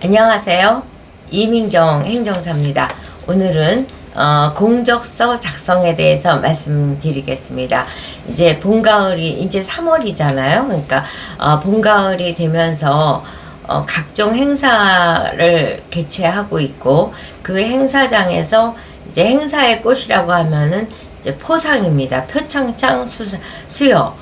안녕하세요. 이민경 행정사입니다. 오늘은 공적서 작성에 대해서 말씀드리겠습니다. 이제 봄가을이 이제 3월이잖아요. 그러니까 봄가을이 되면서 각종 행사를 개최하고 있고, 그 행사장에서 이제 행사의 꽃이라고 하면은 이제 포상입니다. 표창장 수여.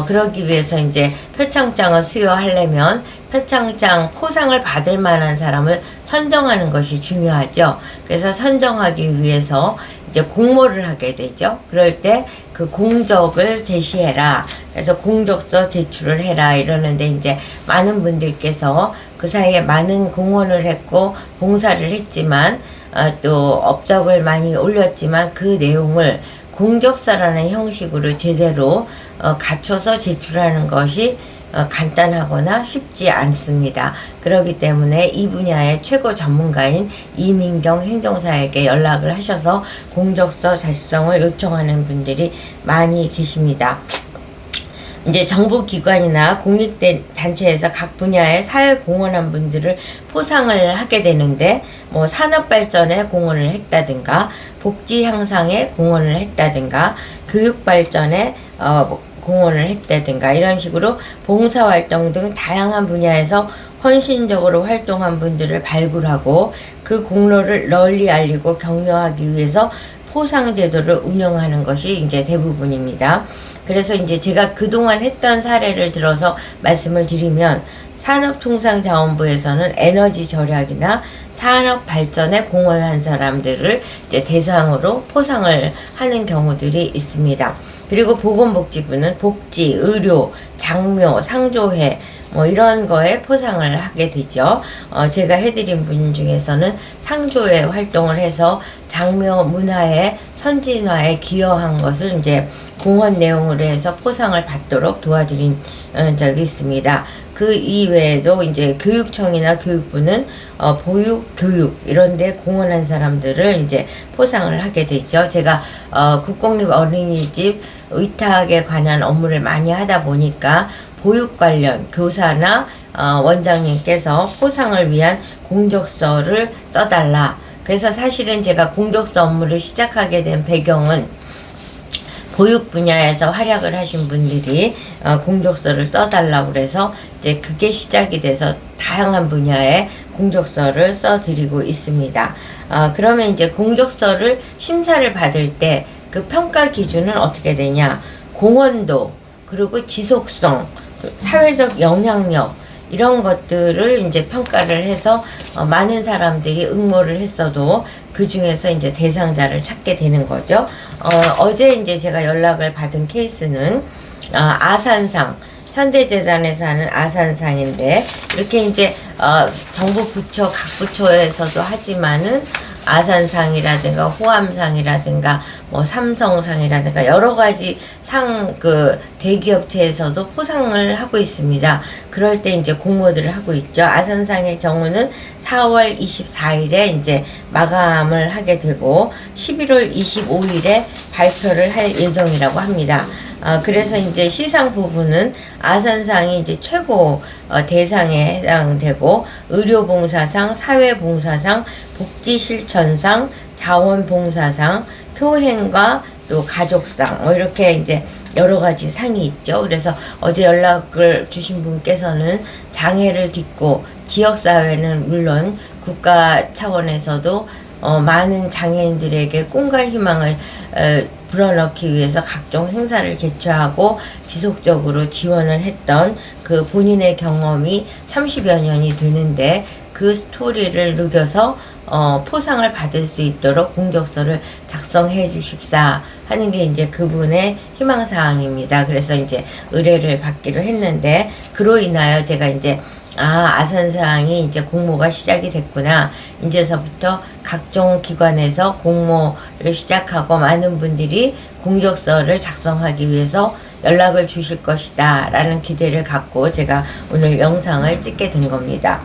그러기 위해서 이제 표창장을 수여하려면 표창장 포상을 받을 만한 사람을 선정하는 것이 중요하죠. 그래서 선정하기 위해서 이제 공모를 하게 되죠. 그럴 때 그 공적을 제시해라. 그래서 공적서 제출을 해라 이러는데, 이제 많은 분들께서 그 사이에 많은 공헌을 했고 봉사를 했지만, 또 업적을 많이 올렸지만 그 내용을 공적서라는 형식으로 제대로 갖춰서 제출하는 것이 간단하거나 쉽지 않습니다. 그렇기 때문에 이 분야의 최고 전문가인 이민경 행정사에게 연락을 하셔서 공적서 작성을 요청하는 분들이 많이 계십니다. 이제 정부기관이나 공익단체에서 각 분야에 사회 공헌한 분들을 포상을 하게 되는데, 뭐 산업발전에 공헌을 했다든가, 복지 향상에 공헌을 했다든가, 교육발전에 공헌을 했다든가, 이런 식으로 봉사활동 등 다양한 분야에서 헌신적으로 활동한 분들을 발굴하고 그 공로를 널리 알리고 격려하기 위해서 포상제도를 운영하는 것이 이제 대부분입니다. 그래서 이제 제가 그동안 했던 사례를 들어서 말씀을 드리면, 산업통상자원부에서는 에너지 절약이나 산업 발전에 공헌한 사람들을 이제 대상으로 포상을 하는 경우들이 있습니다. 그리고 보건복지부는 복지, 의료, 장묘, 상조회 뭐 이런 거에 포상을 하게 되죠. 제가 해드린 분 중에서는 상조회 활동을 해서 장묘 문화의 선진화에 기여한 것을 이제 공헌 내용으로 해서 포상을 받도록 도와드린 적이 있습니다. 그 이외에도 이제 교육청이나 교육부는 보육, 교육 이런 데 공헌한 사람들을 이제 포상을 하게 되죠. 제가 국공립 어린이집 의탁에 관한 업무를 많이 하다 보니까 보육 관련 교사나 원장님께서 포상을 위한 공적서를 써달라. 그래서 사실은 제가 공적서 업무를 시작하게 된 배경은 보육 분야에서 활약을 하신 분들이 공적서를 써달라고 그래서 이제 그게 시작이 돼서 다양한 분야의 공적서를 써드리고 있습니다. 그러면 이제 공적서를 심사를 받을 때 그 평가 기준은 어떻게 되냐? 공헌도, 그리고 지속성, 사회적 영향력, 이런 것들을 이제 평가를 해서 많은 사람들이 응모를 했어도 그 중에서 이제 대상자를 찾게 되는 거죠. 어제 이제 제가 연락을 받은 케이스는 아산상, 현대재단에서 하는 아산상인데, 이렇게 이제 정부 부처, 각 부처에서도 하지만은 아산상이라든가 호암상이라든가 뭐 삼성상이라든가 여러 가지 그 대기업체에서도 포상을 하고 있습니다. 그럴 때 이제 공모들을 하고 있죠. 아산상의 경우는 4월 24일에 이제 마감을 하게 되고 11월 25일에 발표를 할 예정이라고 합니다. 그래서 이제 시상 부분은 아산상이 이제 최고 대상에 해당되고, 의료봉사상, 사회봉사상, 복지실천상, 자원봉사상, 교행과 또 가족상 뭐 이렇게 이제 여러 가지 상이 있죠. 그래서 어제 연락을 주신 분께서는 장애를 딛고 지역사회는 물론 국가 차원에서도 많은 장애인들에게 꿈과 희망을 불어넣기 위해서 각종 행사를 개최하고 지속적으로 지원을 했던 그 본인의 경험이 30여 년이 되는데, 그 스토리를 녹여서 포상을 받을 수 있도록 공적서를 작성해 주십사 하는 게 이제 그분의 희망사항입니다. 그래서 이제 의뢰를 받기로 했는데, 그로 인하여 제가 이제 아산상이 이제 공모가 시작이 됐구나. 이제서부터 각종 기관에서 공모를 시작하고 많은 분들이 공적서를 작성하기 위해서 연락을 주실 것이다 라는 기대를 갖고 제가 오늘 영상을 찍게 된 겁니다.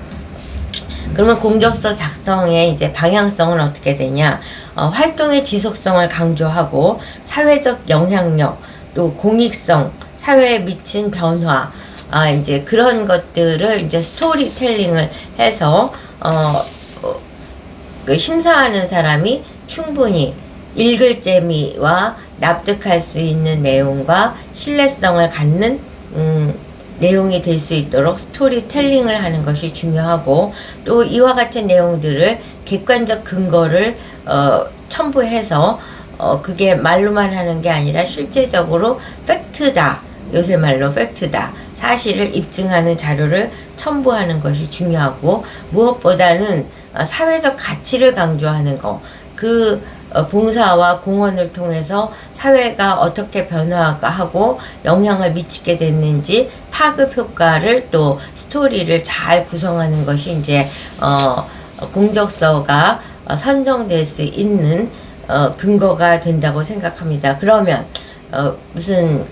그러면 공적서 작성의 이제 방향성은 어떻게 되냐? 활동의 지속성을 강조하고 사회적 영향력, 또 공익성, 사회에 미친 변화, 이제 그런 것들을 이제 스토리텔링을 해서 그 심사하는 사람이 충분히 읽을 재미와 납득할 수 있는 내용과 신뢰성을 갖는 내용이 될 수 있도록 스토리텔링을 하는 것이 중요하고, 또 이와 같은 내용들을 객관적 근거를 첨부해서 그게 말로만 하는 게 아니라 실제적으로 팩트다, 요새 말로 팩트다, 사실을 입증하는 자료를 첨부하는 것이 중요하고, 무엇보다는 사회적 가치를 강조하는 거, 그 봉사와 공헌을 통해서 사회가 어떻게 변화하고 영향을 미치게 됐는지 파급 효과를, 또 스토리를 잘 구성하는 것이 이제 공적서가 선정될 수 있는 근거가 된다고 생각합니다. 그러면 무슨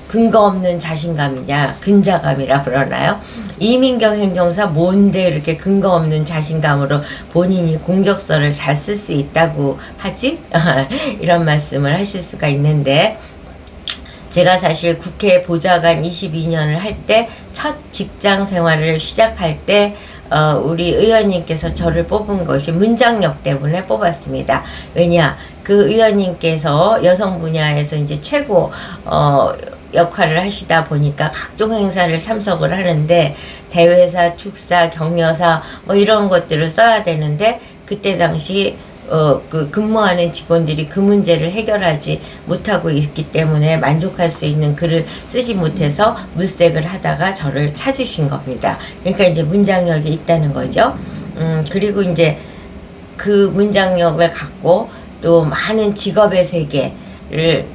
근거 없는 자신감이냐, 근자감이라 그러나요? 이민경 행정사 뭔데 이렇게 근거 없는 자신감으로 본인이 공적서를 잘 쓸 수 있다고 하지? 이런 말씀을 하실 수가 있는데, 제가 사실 국회 보좌관 22년을 할 때, 첫 직장 생활을 시작할 때 우리 의원님께서 저를 뽑은 것이 문장력 때문에 뽑았습니다. 왜냐, 그 의원님께서 여성 분야에서 이제 최고 역할을 하시다 보니까 각종 행사를 참석을 하는데, 대회사, 축사, 격려사 뭐 이런 것들을 써야 되는데, 그때 당시 그 근무하는 직원들이 그 문제를 해결하지 못하고 있기 때문에 만족할 수 있는 글을 쓰지 못해서 물색을 하다가 저를 찾으신 겁니다. 그러니까 이제 문장력이 있다는 거죠. 그리고 이제 그 문장력을 갖고 또 많은 직업의 세계를,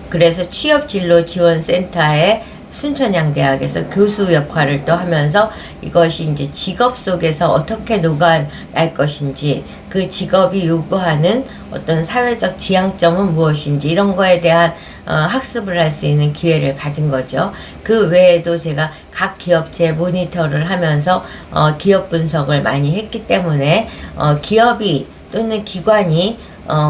그래서 취업진로지원센터에 순천향대학에서 교수 역할을 또 하면서 이것이 이제 직업 속에서 어떻게 녹아날 것인지, 그 직업이 요구하는 어떤 사회적 지향점은 무엇인지, 이런 거에 대한 학습을 할 수 있는 기회를 가진 거죠. 그 외에도 제가 각 기업체 모니터를 하면서 기업 분석을 많이 했기 때문에 기업이 또는 기관이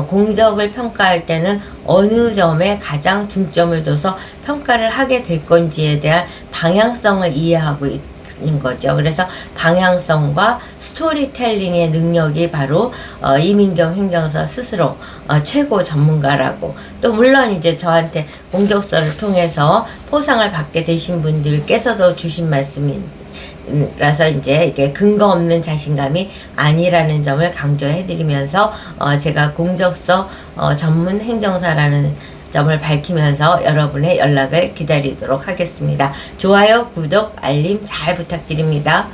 공적을 평가할 때는 어느 점에 가장 중점을 둬서 평가를 하게 될 건지에 대한 방향성을 이해하고 있는 거죠. 그래서 방향성과 스토리텔링의 능력이 바로 이민경 행정사 스스로 최고 전문가라고, 또 물론 이제 저한테 공적서를 통해서 포상을 받게 되신 분들께서도 주신 말씀입니다. 라서 이제 이게 근거 없는 자신감이 아니라는 점을 강조해 드리면서 제가 공적서 전문 행정사라는 점을 밝히면서 여러분의 연락을 기다리도록 하겠습니다. 좋아요, 구독, 알림 잘 부탁드립니다.